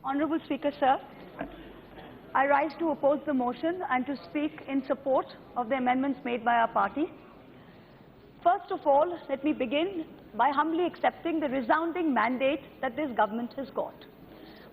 Honourable Speaker, sir, I rise to oppose the motion and to speak in support of the amendments made by our party. First of all, let me begin by humbly accepting the resounding mandate that this government has got.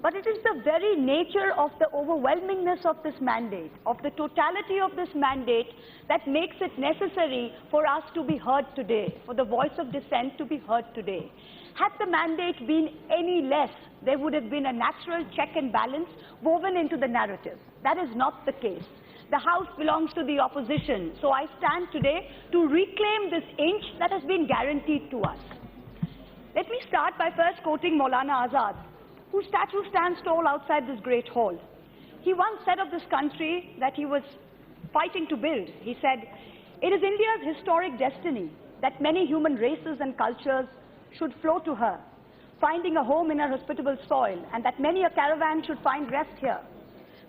But it is the very nature of the overwhelmingness of this mandate, of the totality of this mandate, that makes it necessary for us to be heard today, for the voice of dissent to be heard today. Had the mandate been any less, there would have been a natural check and balance woven into the narrative. That is not the case. The House belongs to the opposition, so I stand today to reclaim this inch that has been guaranteed to us. Let me start by first quoting Maulana Azad, whose statue stands tall outside this great hall. He once said of this country that he was fighting to build. He said, "It is India's historic destiny that many human races and cultures should flow to her, finding a home in her hospitable soil, and that many a caravan should find rest here,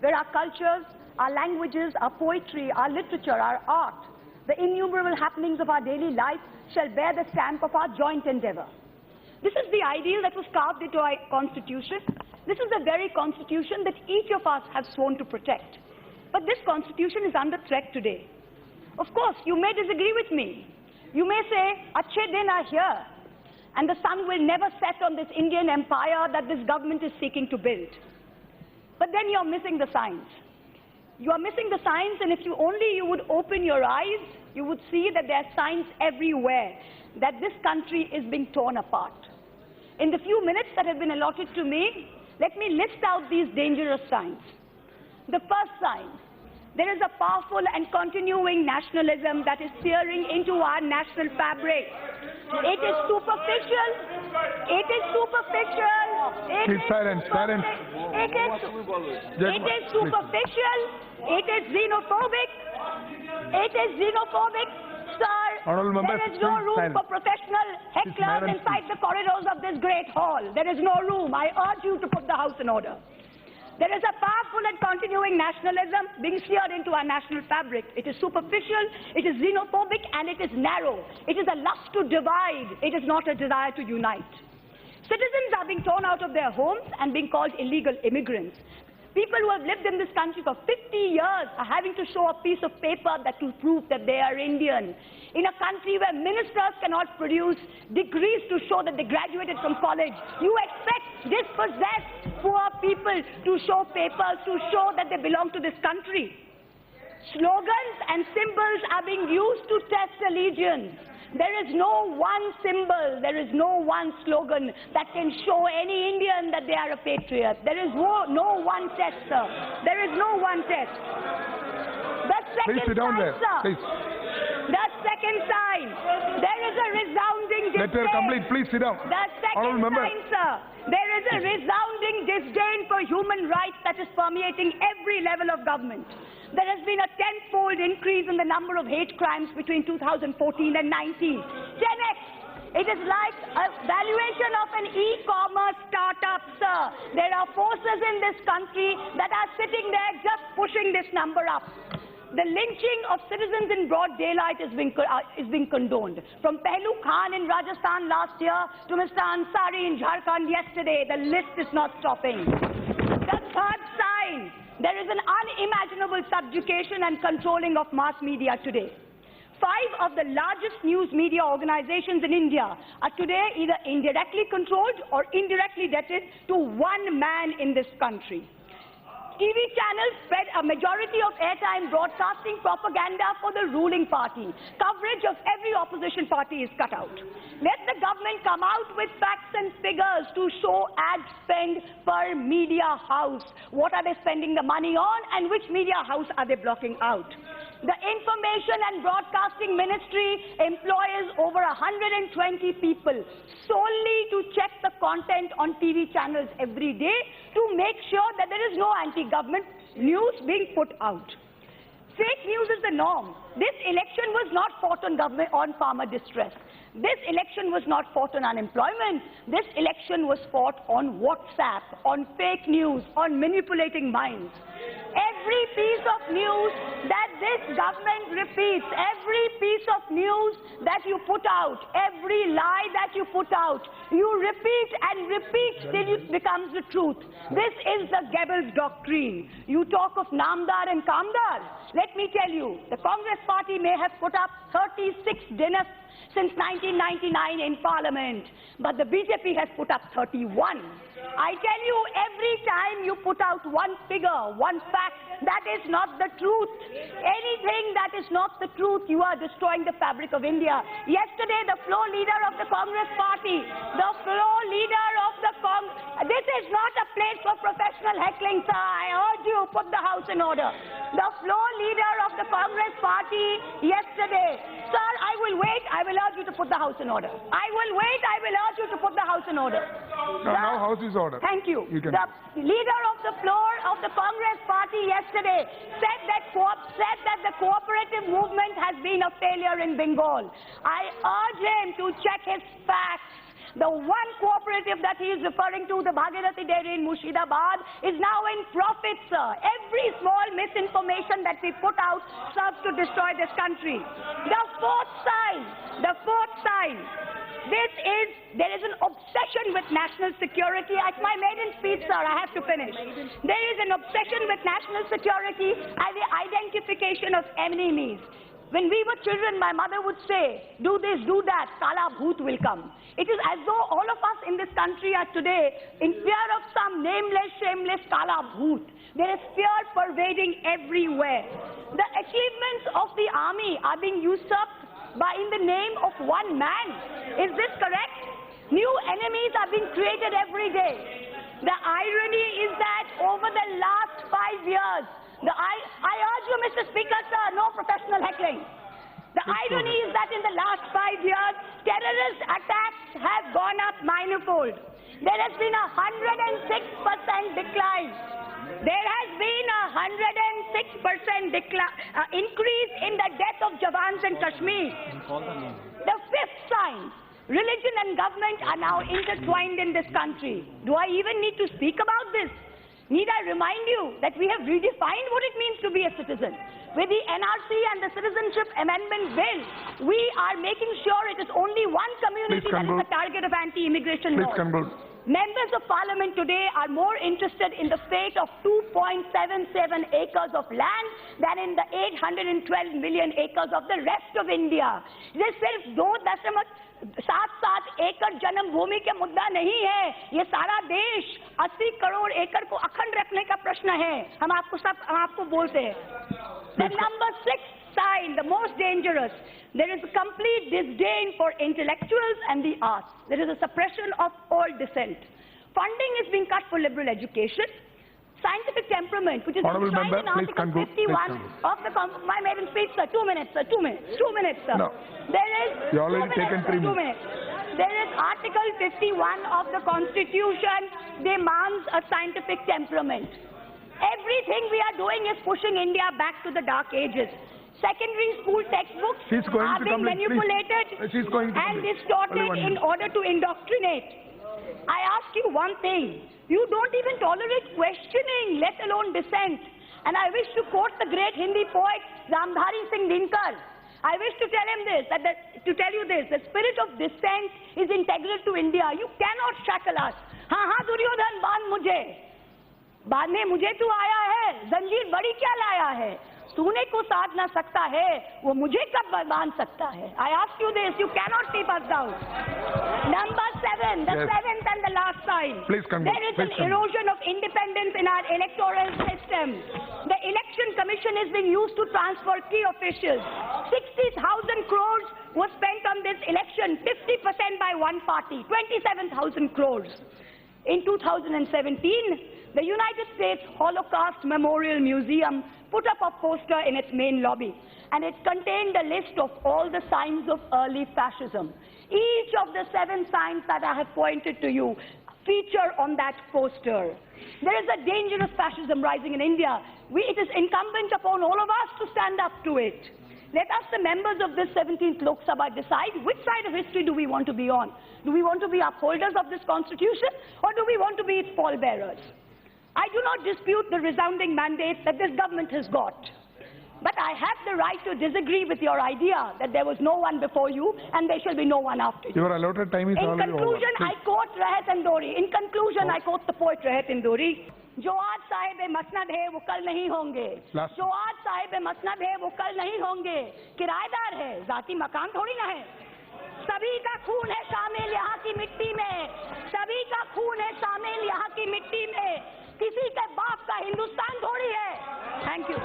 where our cultures, our languages, our poetry, our literature, our art, the innumerable happenings of our daily life shall bear the stamp of our joint endeavour." This is the ideal that was carved into our constitution. This is the very constitution that each of us have sworn to protect. But this constitution is under threat today. Of course, you may disagree with me. You may say, "Achhe din are here, and the sun will never set on this Indian empire that this government is seeking to build." But then you're missing the signs. You are missing the signs, and if you would open your eyes, you would see that there are signs everywhere that this country is being torn apart. In the few minutes that have been allotted to me, let me list out these dangerous signs. The first sign: there is a powerful and continuing nationalism that is searing into our national fabric. It is superficial. It is superficial. It is superficial. It is xenophobic. It is xenophobic. Sir, there is no room for professional hecklers inside the corridors of this great hall. There is no room. I urge you to put the House in order. There is a powerful and continuing nationalism being seared into our national fabric. It is superficial, it is xenophobic, and it is narrow. It is a lust to divide. It is not a desire to unite. Citizens are being torn out of their homes and being called illegal immigrants. People who have lived in this country for 50 years are having to show a piece of paper to prove that they are Indian. In a country where ministers cannot produce degrees to show that they graduated from college, you expect dispossessed poor people to show papers to show that they belong to this country. Slogans and symbols are being used to test allegiance. There is no one symbol, there is no one slogan that can show any Indian that they are a patriot. There is no one test, sir. There is no one test. The second sign, sir. Please. The second sign, there is a resounding disdain. Let her complete. Please sit down. The second sign, sir, there is a resounding disdain for human rights that is permeating every level of government. There has been a tenfold increase in the number of hate crimes between 2014 and 19. 10x. It is like a valuation of an e-commerce startup, sir. There are forces in this country that are sitting there just pushing this number up. The lynching of citizens in broad daylight is being condoned. From Pehlu Khan in Rajasthan last year to Mr. Ansari in Jharkhand yesterday, the list is not stopping. The third sign: there is an unimaginable subjugation and controlling of mass media today. 5 of the largest news media organizations in India are today either indirectly controlled or indirectly debted to one man in this country. TV channels spread a majority of airtime broadcasting propaganda for the ruling party. Coverage of every opposition party is cut out. Let the government come out with facts and figures to show ad spend per media house. What are they spending the money on, and which media house are they blocking out? The Information and Broadcasting Ministry employs over 120 people solely to check the content on TV channels every day to make sure that there is no anti-government news being put out. Fake news is the norm. This election was not fought on farmer distress. This election was not fought on unemployment. This election was fought on WhatsApp, on fake news, on manipulating minds. every piece of news that this government repeats, every piece of news that you put out, every lie that you put out, you repeat and repeat till it becomes the truth. This is the Goebbels doctrine. You talk of Namdar and Kamdar. Let me tell you, the Congress party may have put up 36 dinners since 1999 in Parliament, but the BJP has put up 31. I tell you, every time you put out one figure, one fact, that is not the truth. Anything that is not the truth, you are destroying the fabric of India. Yesterday, the floor leader of the Congress party, this is not a place for professional heckling, sir. I urge you, put the house in order. The floor leader of the Congress party yesterday, sir, I will wait, I will urge you to put the house in order. I will wait, I will urge you to put the house in order. Now house is order. Thank you. The leader of the floor of the Congress party yesterday said that the cooperative movement has been a failure in Bengal. I urge him to check his facts. The one cooperative that he is referring to, the Bhagirathi Dairy in Murshidabad, is now in profit, sir. Every small misinformation that we put out serves to destroy this country. The fourth sign, there is an obsession with national security. At my maiden speech, sir, I have to finish. There is an obsession with national security and the identification of enemies. When we were children, my mother would say, do this, do that, Kala Bhoot will come. It is as though all of us in this country are today in fear of some nameless, shameless Kala Bhoot. There is fear pervading everywhere. The achievements of the army are being usurped in the name of one man. Is this correct? New enemies are being created every day. The irony is that over the last 5 years, I urge you, Mr. Speaker, sir, no professional heckling. The irony is that in the last 5 years, terrorist attacks have gone up manifold. There has been a 106% decline. There has been a 106% increase in the death of Jawans in Kashmir. The fifth sign, religion and government are now intertwined in this country. Do I even need to speak about this? Need I remind you that we have redefined what it means to be a citizen? With the NRC and the Citizenship Amendment Bill, we are making sure it is only one community that is the target of anti-immigration laws. Members of Parliament today are more interested in the fate of 2.77 acres of land than in the 812 million acres of the rest of India. This सिर्फ 7 एकड़ जन्मभूमि के मुद्दा नहीं है, ये सारा देश 80 करोड़ एकड़ को अखंड रखने का प्रश्न है. हम आपको बोलते हैं. The number 6 sign, the most dangerous, there is a complete disdain for intellectuals and the arts. There is a suppression of all dissent. Funding is being cut for liberal education. Scientific temperament, which is enshrined in Article 51 of the my maiden speech, sir. 2 minutes, sir. 2 minutes. 2 minutes, sir. No. There is. You already taken 3 minutes. There is Article 51 of the Constitution demands a scientific temperament. Everything we are doing is pushing India back to the dark ages. Secondary school textbooks are being manipulated and distorted in order to indoctrinate. I ask you one thing. You don't even tolerate questioning, let alone dissent. And I wish to quote the great Hindi poet Ramdhari Singh Dinkar. I wish to tell him this, the spirit of dissent is integral to India. You cannot shackle us. हाँ दुर्योधन बांधने मुझे तू आया है, जंजीर बड़ी क्या लाया है? तूने को साध ना सकता है, वो मुझे कब बांध सकता है? I ask you this, you cannot keep us down. Number 7, the seventh and the last sign. There is an erosion of independence in our electoral system. The election commission is being used to transfer key officials. 60,000 crores was spent on this election, 50% by one party, 27,000 crores. In 2017, the United States Holocaust Memorial Museum put up a poster in its main lobby, and it contained a list of all the signs of early fascism. Each of the 7 signs that I have pointed to you feature on that poster. There is a dangerous fascism rising in India. It is incumbent upon all of us to stand up to it. Let us, the members of this 17th Lok Sabha, decide which side of history do we want to be on. Do we want to be upholders of this constitution, or do we want to be its pallbearers? I do not dispute the resounding mandate that this government has got. But I have the right to disagree with your idea that there was no one before you and there shall be no one after you. Your allotted time is already over. In conclusion, I quote Rahat Indori. In conclusion, I quote the poet Rahat Indori. जो आज साहिब मसनद है वो कल नहीं होंगे, जो आज साहिब मसनद है वो कल नहीं होंगे, किराएदार है जाती मकान थोड़ी ना है, सभी का खून है शामिल यहाँ की मिट्टी में, सभी का खून है शामिल यहाँ की मिट्टी में, किसी के बाप का हिंदुस्तान थोड़ी है। Thank you.